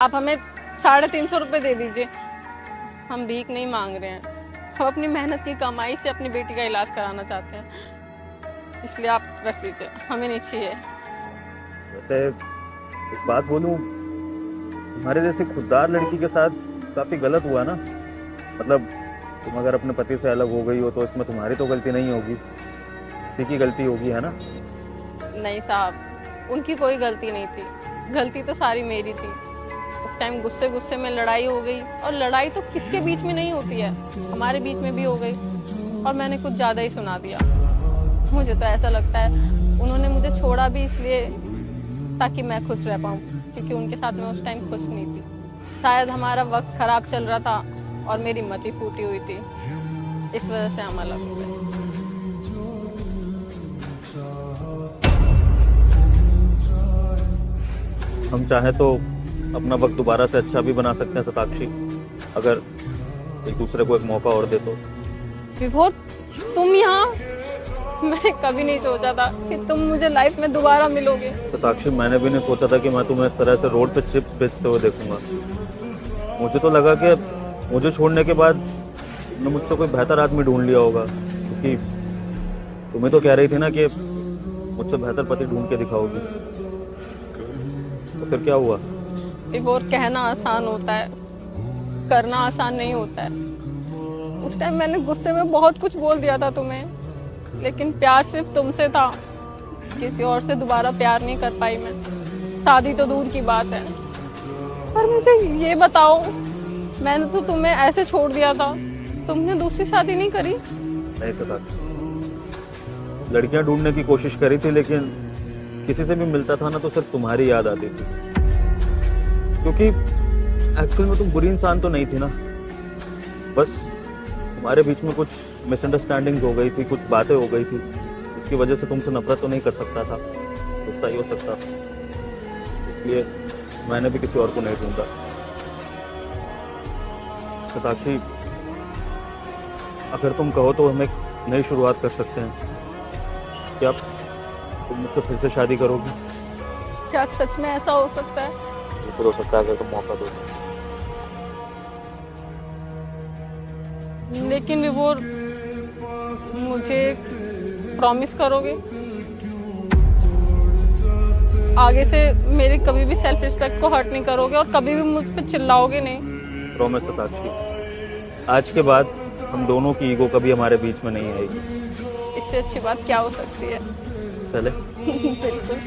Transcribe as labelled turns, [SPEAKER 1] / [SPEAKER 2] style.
[SPEAKER 1] आप हमें 350 रुपये दे दीजिए, हम भीख नहीं मांग रहे हैं, हम अपनी मेहनत की कमाई से अपनी बेटी का इलाज कराना चाहते हैं, इसलिए आप रख लीजिए, हमें नहीं चाहिए।
[SPEAKER 2] वैसे एक बात बोलूं, तुम्हारे जैसी खुददार लड़की के साथ काफ़ी गलत हुआ ना। मतलब तुम अगर अपने पति से अलग हो गई हो तो इसमें तुम्हारी तो गलती नहीं होगी, किसी की गलती होगी, है ना?
[SPEAKER 1] नहीं साहब, उनकी कोई गलती नहीं थी, गलती तो सारी मेरी थी। उस टाइम गुस्से में लड़ाई हो गई, और लड़ाई तो किसके बीच में नहीं होती है, हमारे बीच में भी हो गई, और मैंने कुछ ज़्यादा ही सुना दिया। मुझे तो ऐसा लगता है उन्होंने मुझे छोड़ा भी इसलिए ताकि मैं खुश रह पाऊँ, क्योंकि उनके साथ मैं उस टाइम खुश नहीं थी। शायद हमारा वक्त खराब चल रहा था और मेरी मति फूटी हुई थी, इस वजह से हम अलग हो गए।
[SPEAKER 2] हम चाहें तो अपना वक्त दोबारा से अच्छा भी बना सकते हैं शताक्षी, अगर एक दूसरे को एक मौका और दे तो।
[SPEAKER 1] विभोर, तुम यहाँ? मैंने कभी नहीं सोचा था कि तुम मुझे लाइफ में दोबारा मिलोगे।
[SPEAKER 2] शताक्षी, मैंने भी नहीं सोचा था कि मैं तुम्हें इस तरह से रोड पे चिप्स बेचते हुए देखूंगा। मुझे तो लगा कि मुझे छोड़ने के बाद तुमने मुझसे कोई बेहतर आदमी ढूंढ लिया होगा, क्योंकि तुम्हें तो कह रही थी ना कि मुझसे बेहतर पति ढूंढ के दिखाओगी। तो फिर क्या हुआ?
[SPEAKER 1] विभोर, कहना आसान होता है, करना आसान नहीं होता है। उस टाइम मैंने गुस्से में बहुत कुछ बोल दिया था तुम्हें, लेकिन प्यार सिर्फ तुमसे था, किसी और से दोबारा प्यार नहीं कर पाई मैं। शादी तो दूर की बात है, पर मुझे ये बताओ, मैंने तो तुम्हें ऐसे छोड़ दिया था, तुमने दूसरी शादी नहीं करी?
[SPEAKER 2] नहीं शताक्षी, लड़कियां ढूंढने की कोशिश करी थी, लेकिन किसी से भी मिलता था ना तो सिर्फ तुम्हारी याद आती थी, क्योंकि एक्चुअल में तुम बुरी इंसान तो नहीं थी ना, बस तुम्हारे बीच में कुछ मिसअंडरस्टैंडिंग हो गई थी, कुछ बातें हो गई थी, उसकी वजह से तुमसे नफरत तो नहीं कर सकता था, गुस्सा ही हो सकता था, इसलिए मैंने भी किसी और को नहीं ढूंढा। शताक्षी, अगर तुम कहो तो हम एक नई शुरुआत कर सकते हैं। क्या तुम मुझसे फिर से शादी करोगी?
[SPEAKER 1] क्या सच में ऐसा हो सकता है?
[SPEAKER 2] बिल्कुल हो सकता है, अगर तुम मौका दो।
[SPEAKER 1] लेकिन विभोर, मुझे प्रॉमिस करोगे आगे से मेरे कभी भी सेल्फ रिस्पेक्ट को हर्ट नहीं करोगे और कभी भी मुझ पे चिल्लाओगे नहीं?
[SPEAKER 2] प्रॉमिस शताक्षी, आज के बाद हम दोनों की ईगो कभी हमारे बीच में नहीं आएगी।
[SPEAKER 1] इससे अच्छी बात क्या हो सकती है?
[SPEAKER 2] चले?
[SPEAKER 1] बिल्कुल।